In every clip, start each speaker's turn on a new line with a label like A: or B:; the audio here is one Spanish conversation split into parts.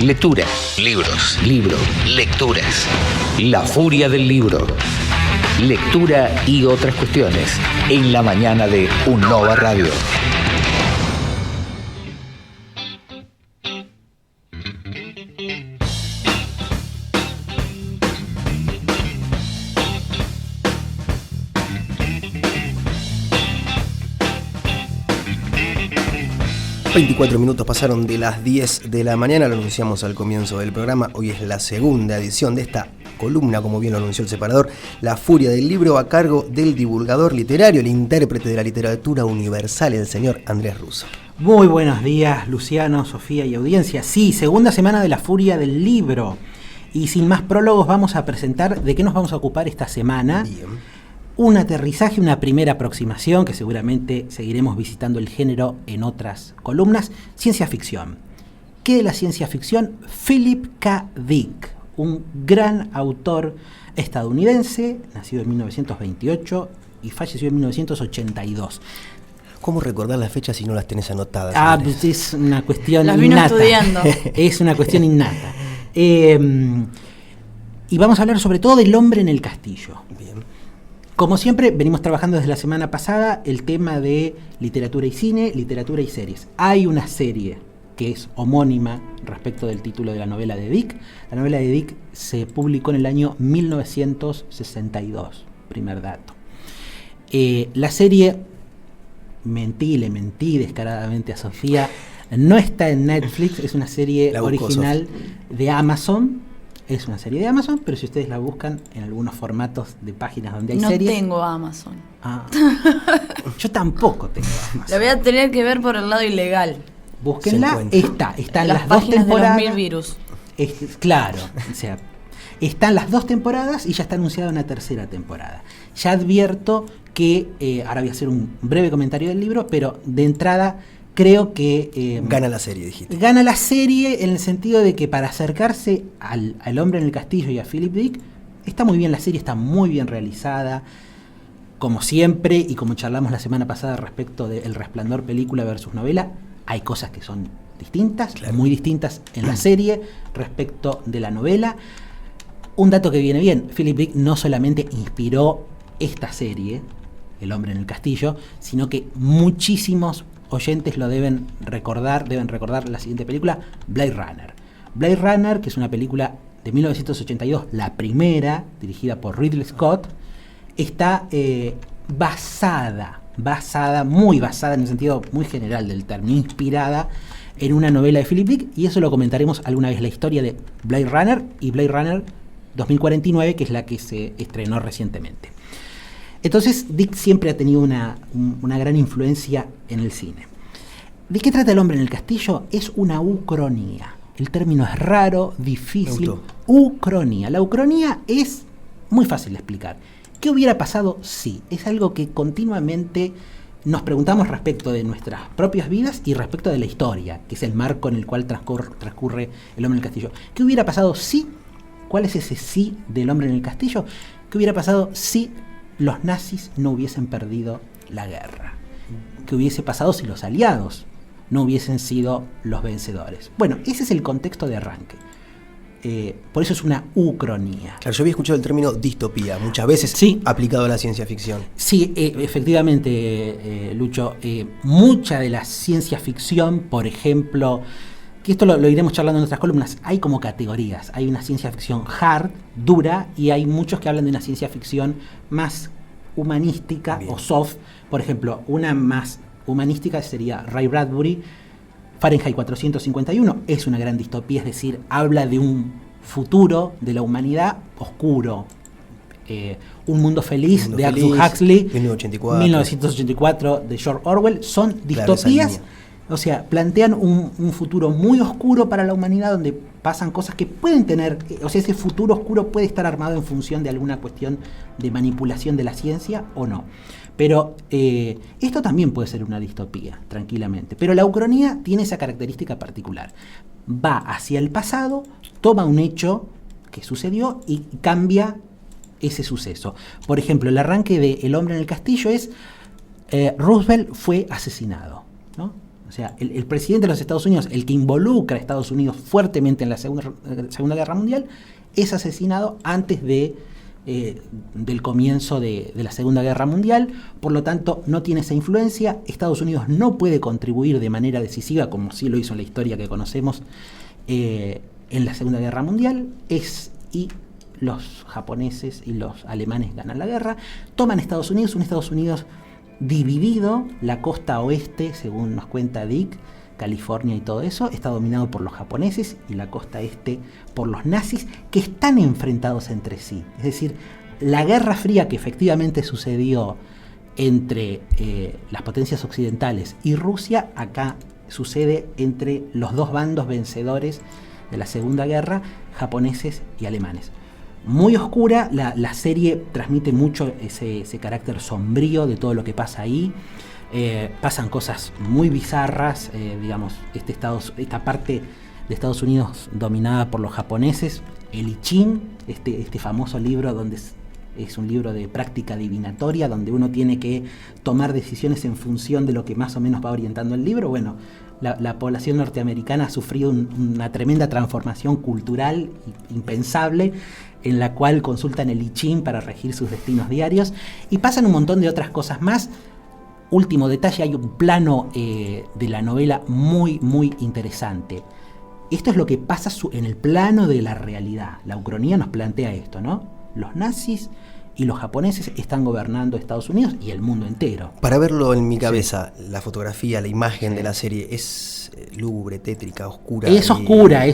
A: Lectura, libro, lecturas. La furia del libro. Lectura y otras cuestiones en la mañana de Unova Radio.
B: ...24 pasaron de las 10 de la mañana, lo anunciamos al comienzo del programa. Hoy es la segunda edición de esta columna, como bien lo anunció el separador, La furia del libro, a cargo del divulgador literario, el intérprete de la literatura universal, el señor Andrés Russo.
C: Muy buenos días, Luciano, Sofía y audiencia. Sí, segunda semana de La furia del libro. Y sin más prólogos vamos a presentar de qué nos vamos a ocupar esta semana.
B: Bien.
C: Un aterrizaje, una primera aproximación, que seguramente seguiremos visitando el género en otras columnas. Ciencia ficción. ¿Qué de la ciencia ficción? Philip K. Dick, un gran autor estadounidense, nacido en 1928 y falleció en 1982.
B: ¿Cómo recordar las fechas si no las tenés anotadas?
C: Pues es una cuestión
D: las
C: innata.
D: Las vino estudiando.
C: Es una cuestión innata. Y vamos a hablar sobre todo del hombre en el castillo.
B: Bien.
C: Como siempre, venimos trabajando desde la semana pasada el tema de literatura y cine, literatura y series. Hay una serie que es homónima respecto del título de la novela de Dick. La novela de Dick se publicó en el año 1962, primer dato. La serie, le mentí descaradamente a Sofía, no está en Netflix, es una serie original de Amazon. Es una serie de Amazon, pero si ustedes la buscan en algunos formatos de páginas donde hay series...
D: No tengo Amazon.
C: Yo tampoco tengo Amazon.
D: La voy a tener que ver por el lado ilegal.
C: Búsquenla, están las dos
D: páginas
C: temporadas.
D: De los 1000 virus.
C: Claro, o sea, están las dos temporadas y ya está anunciada una tercera temporada. Ya advierto que, ahora voy a hacer un breve comentario del libro, pero de entrada... Creo que...
B: gana la serie, dijiste.
C: Gana la serie en el sentido de que para acercarse al hombre en el castillo y a Philip Dick, está muy bien la serie, está muy bien realizada, como siempre, y como charlamos la semana pasada respecto de El Resplandor película versus novela, hay cosas que son distintas, claro, muy distintas en la serie respecto de la novela. Un dato que viene bien, Philip Dick no solamente inspiró esta serie, El hombre en el castillo, sino que muchísimos oyentes lo deben recordar la siguiente película, Blade Runner. Blade Runner, que es una película de 1982, la primera, dirigida por Ridley Scott, está muy basada en el sentido muy general del término, inspirada en una novela de Philip Dick, y eso lo comentaremos alguna vez, la historia de Blade Runner y Blade Runner 2049, que es la que se estrenó recientemente. Entonces, Dick siempre ha tenido una gran influencia en el cine. ¿De qué trata El hombre en el castillo? Es una ucronía. El término es raro, difícil. Ucronía. La ucronía es muy fácil de explicar. ¿Qué hubiera pasado si? Es algo que continuamente nos preguntamos respecto de nuestras propias vidas y respecto de la historia, que es el marco en el cual transcurre El hombre en el castillo. ¿Qué hubiera pasado si? ¿Cuál es ese sí del hombre en el castillo? ¿Qué hubiera pasado si los nazis no hubiesen perdido la guerra? ¿Qué hubiese pasado si los aliados no hubiesen sido los vencedores? Bueno, ese es el contexto de arranque. Por eso es una ucronía.
B: Claro, yo había escuchado el término distopía muchas veces, sí, aplicado a la ciencia ficción.
C: Sí, efectivamente, Lucho. Mucha de la ciencia ficción, por ejemplo, que esto lo iremos charlando en nuestras columnas, hay como categorías. Hay una ciencia ficción hard, dura, y hay muchos que hablan de una ciencia ficción más humanística. Bien. O soft. Por ejemplo, una más humanística sería Ray Bradbury, Fahrenheit 451. Es una gran distopía, es decir, habla de un futuro de la humanidad oscuro. Un mundo feliz de Aldous Huxley, 1984 de George Orwell. Son distopías. Claro, o sea, plantean un futuro muy oscuro para la humanidad, donde pasan cosas que pueden tener, o sea, ese futuro oscuro puede estar armado en función de alguna cuestión de manipulación de la ciencia o no. Pero esto también puede ser una distopía, tranquilamente. Pero la ucronía tiene esa característica particular. Va hacia el pasado, toma un hecho que sucedió y cambia ese suceso. Por ejemplo, el arranque de El hombre en el castillo es Roosevelt fue asesinado, ¿no? O sea, el presidente de los Estados Unidos, el que involucra a Estados Unidos fuertemente en la Segunda Guerra Mundial, es asesinado antes del comienzo de la Segunda Guerra Mundial. Por lo tanto, no tiene esa influencia. Estados Unidos no puede contribuir de manera decisiva, como sí lo hizo en la historia que conocemos, en la Segunda Guerra Mundial. Y los japoneses y los alemanes ganan la guerra, toman Estados Unidos, un Estados Unidos dividido. La costa oeste, según nos cuenta Dick, California y todo eso, está dominado por los japoneses, y la costa este por los nazis, que están enfrentados entre sí. Es decir, la Guerra Fría que efectivamente sucedió entre las potencias occidentales y Rusia, acá sucede entre los dos bandos vencedores de la Segunda Guerra, japoneses y alemanes. Muy oscura, la serie transmite mucho ese carácter sombrío de todo lo que pasa ahí. Pasan cosas muy bizarras, digamos, esta parte de Estados Unidos dominada por los japoneses, el I Ching, este famoso libro donde es un libro de práctica divinatoria, donde uno tiene que tomar decisiones en función de lo que más o menos va orientando el libro. Bueno, la población norteamericana ha sufrido una tremenda transformación cultural impensable, en la cual consultan el I Ching para regir sus destinos diarios, y pasan un montón de otras cosas más. Último detalle, hay un plano de la novela muy, muy interesante. Esto es lo que pasa en el plano de la realidad. La ucronía nos plantea esto, ¿no? Los nazis y los japoneses están gobernando Estados Unidos y el mundo entero.
B: Para verlo en mi cabeza, la fotografía, la imagen de la serie es lúgubre, tétrica, oscura.
C: Es oscura.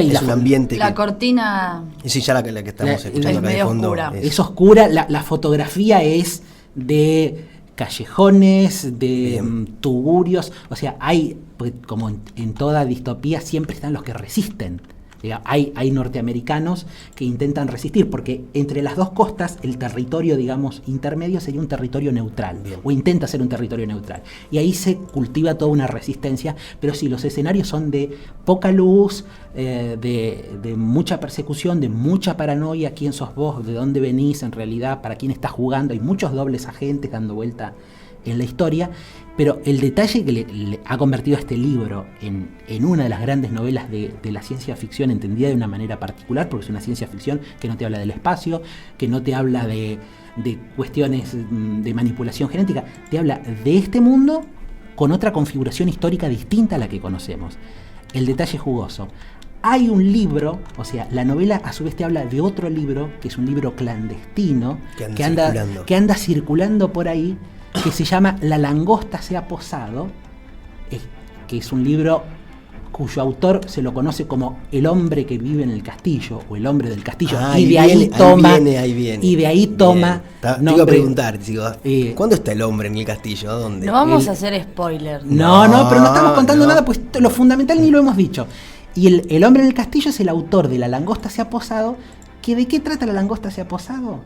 C: Y
B: es un ambiente
D: la cortina.
B: Sí, ya la que estamos escuchando acá de fondo.
D: Oscura.
C: Es oscura. La fotografía es de callejones, de tuburios. O sea, hay, como en toda distopía, siempre están los que resisten. Hay norteamericanos que intentan resistir, porque entre las dos costas el territorio, digamos, intermedio sería un territorio neutral. Bien. O intenta ser un territorio neutral, y ahí se cultiva toda una resistencia. Pero sí, los escenarios son de poca luz, de mucha persecución, de mucha paranoia. ¿Quién sos vos? ¿De dónde venís? En realidad, ¿para quién estás jugando? Hay muchos dobles agentes dando vuelta en la historia. Pero el detalle que le ha convertido a este libro en una de las grandes novelas de la ciencia ficción, entendida de una manera particular, porque es una ciencia ficción que no te habla del espacio, que no te habla de cuestiones de manipulación genética, te habla de este mundo con otra configuración histórica distinta a la que conocemos. El detalle jugoso: hay un libro, o sea, la novela a su vez te habla de otro libro, que es un libro clandestino, que anda circulando por ahí, que se llama La langosta se ha posado, que es un libro cuyo autor se lo conoce como el hombre que vive en el castillo, o el hombre del castillo, y de ahí toma. Y de ahí toma.
B: Te iba a preguntar, ¿cuándo está el hombre en el castillo? ¿A dónde?
D: No vamos a hacer spoiler.
C: No, pero no estamos contando nada, pues lo fundamental ni lo hemos dicho. Y el hombre en el castillo es el autor de La langosta se ha posado. ¿Que de qué trata La langosta se ha posado?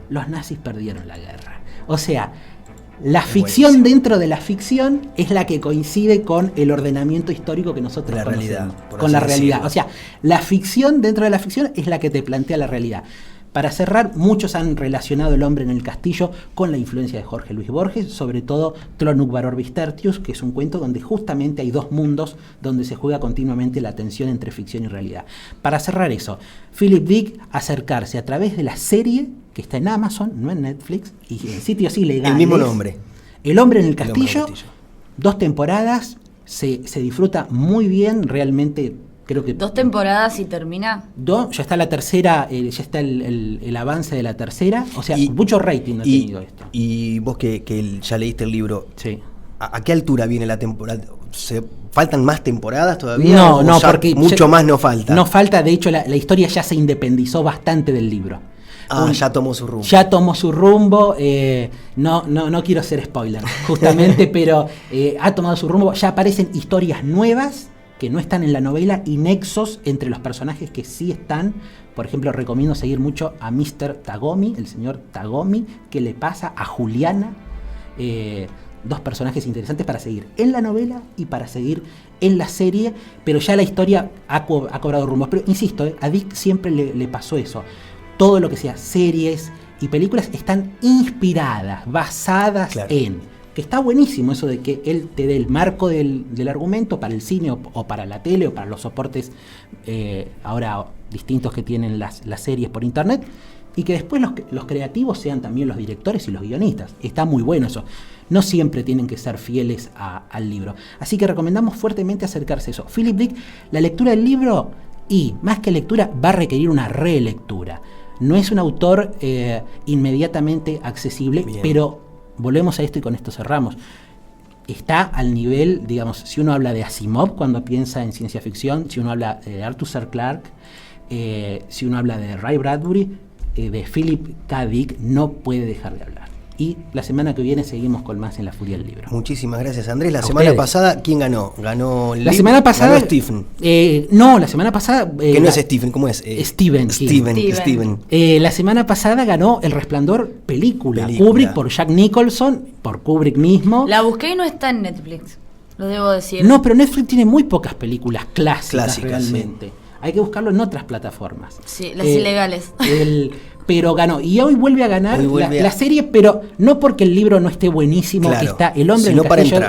C: Los nazis perdieron la guerra. O sea, la ficción dentro de la ficción es la que coincide con el ordenamiento histórico que nosotros conocemos, con la realidad. O sea, la ficción dentro de la ficción es la que te plantea la realidad. Para cerrar, muchos han relacionado El hombre en el castillo con la influencia de Jorge Luis Borges, sobre todo Tronugvar Orbis Tertius, que es un cuento donde justamente hay dos mundos donde se juega continuamente la tensión entre ficción y realidad. Para cerrar eso, Philip Dick acercarse a través de la serie, que está en Amazon, no en Netflix, y en sitios ilegales.
B: El mismo nombre.
C: El hombre en el castillo, 2 temporadas, se disfruta muy bien, realmente. Creo que
D: 2 temporadas y termina.
C: Ya está la tercera, ya está el avance de la tercera. O sea, mucho rating ha tenido esto.
B: Y vos que ya leíste el libro,
C: sí.
B: ¿A qué altura viene la temporada? ¿Faltan más temporadas todavía?
C: No, porque
B: mucho más no falta.
C: No falta, de hecho la historia ya se independizó bastante del libro.
B: Ya tomó su rumbo.
C: Ya tomó su rumbo. No quiero hacer spoiler, justamente, pero ha tomado su rumbo. Ya aparecen historias nuevas que no están en la novela y nexos entre los personajes que sí están. Por ejemplo, recomiendo seguir mucho a Mr. Tagomi, el señor Tagomi, que le pasa a Juliana. 2 personajes interesantes para seguir en la novela y para seguir en la serie, pero ya la historia ha cobrado rumbo. Pero insisto, a Dick siempre le pasó eso. Todo lo que sea series y películas están inspiradas, basadas en que está buenísimo eso de que él te dé el marco del argumento para el cine o para la tele o para los soportes ahora distintos que tienen las series por internet, y que después los creativos sean también los directores y los guionistas. Está muy bueno eso. No siempre tienen que ser fieles al libro. Así que recomendamos fuertemente acercarse a eso. Philip Dick, la lectura del libro, y más que lectura, va a requerir una relectura. No es un autor inmediatamente accesible, bien, pero volvemos a esto y con esto cerramos. Está al nivel, digamos, si uno habla de Asimov cuando piensa en ciencia ficción, si uno habla de Arthur C. Clarke, si uno habla de Ray Bradbury, de Philip K. Dick, no puede dejar de hablar. Y la semana que viene seguimos con más en La Furia del Libro.
B: Muchísimas gracias, Andrés. La semana pasada, ¿quién ganó? ¿Ganó
C: la semana pasada?
B: ¿Ganó Stephen?
C: No, la semana pasada...
B: que no es Stephen, ¿cómo es?
C: Steven. La semana pasada ganó El Resplandor, película. Kubrick por Jack Nicholson, por Kubrick mismo.
D: La busqué y no está en Netflix, lo debo decir.
C: No, pero Netflix tiene muy pocas películas clásicas realmente. Sí. Hay que buscarlo en otras plataformas.
D: Sí, las ilegales.
C: Pero ganó. Y hoy vuelve a ganar la serie, pero no porque el libro no esté buenísimo, claro, que está El hombre en el castillo,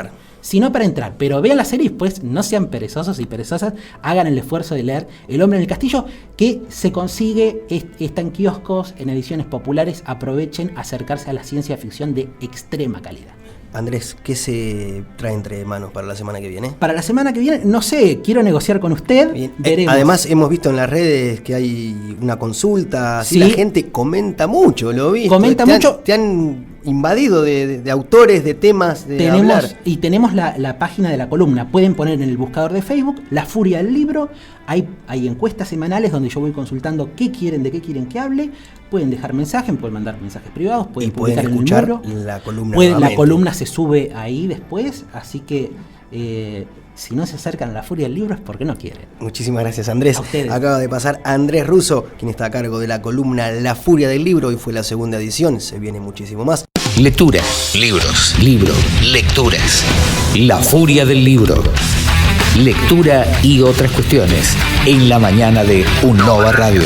C: sino para entrar. Pero vean la serie y después no sean perezosos y perezosas, hagan el esfuerzo de leer El hombre en el castillo, que se consigue, está en kioscos, en ediciones populares. Aprovechen acercarse a la ciencia ficción de extrema calidad.
B: Andrés, ¿qué se trae entre manos para la semana que viene?
C: Para la semana que viene, no sé, quiero negociar con usted. Veremos.
B: Además, hemos visto en las redes que hay una consulta, ¿sí? La gente comenta mucho, lo vi.
C: Comenta mucho.
B: Te han invadido de autores, de temas, de hablar.
C: Y tenemos la página de la columna. Pueden poner en el buscador de Facebook La Furia del Libro. Hay encuestas semanales donde yo voy consultando de qué quieren que hable. Pueden dejar mensajes, pueden mandar mensajes privados, pueden publicar
B: escuchar
C: en el libro.
B: La columna.
C: La columna se sube ahí después, así que si no se acercan a La Furia del Libro es porque no quieren.
B: Muchísimas gracias, Andrés.
C: A ustedes.
B: Acaba de pasar Andrés Russo, quien está a cargo de la columna La Furia del Libro. Hoy fue la segunda edición, se viene muchísimo más.
A: Lectura, libros, lecturas. La Furia del Libro. Lectura y otras cuestiones en la mañana de Unnova Radio.